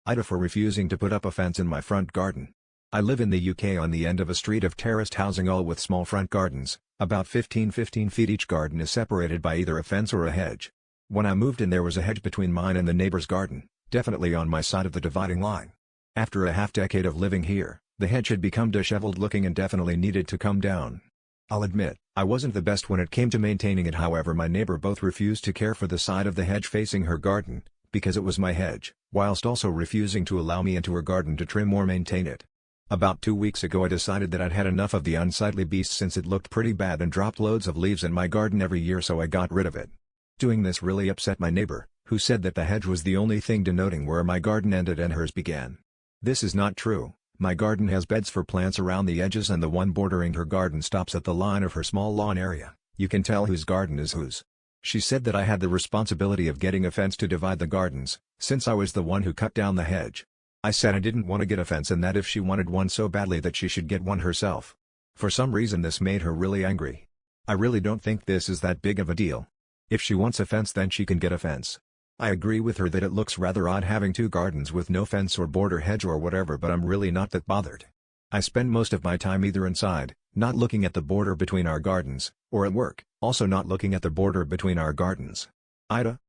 Ida for refusing to put up a fence in my front garden. I live in the UK on the end of a street of terraced housing, all with small front gardens, about 15 feet each. Garden is separated by either a fence or a hedge. When I moved in there was a hedge between mine and the neighbor's garden, definitely on my side of the dividing line. After a half-decade of living here, the hedge had become disheveled looking and definitely needed to come down. I'll admit, I wasn't the best when it came to maintaining it. However, my neighbor both refused to care for the side of the hedge facing her garden, because it was my hedge, whilst also refusing to allow me into her garden to trim or maintain it. About 2 weeks ago I decided that I'd had enough of the unsightly beast since it looked pretty bad and dropped loads of leaves in my garden every year, so I got rid of it. Doing this really upset my neighbor, who said that the hedge was the only thing denoting where my garden ended and hers began. This is not true. My garden has beds for plants around the edges and the one bordering her garden stops at the line of her small lawn area. You can tell whose garden is whose. She said that I had the responsibility of getting a fence to divide the gardens, since I was the one who cut down the hedge. I said I didn't want to get a fence and that if she wanted one so badly that she should get one herself. For some reason this made her really angry. I really don't think this is that big of a deal. If she wants a fence then she can get a fence. I agree with her that it looks rather odd having two gardens with no fence or border hedge or whatever, but I'm really not that bothered. I spend most of my time either inside, not looking at the border between our gardens, or at work, also not looking at the border between our gardens. Ida,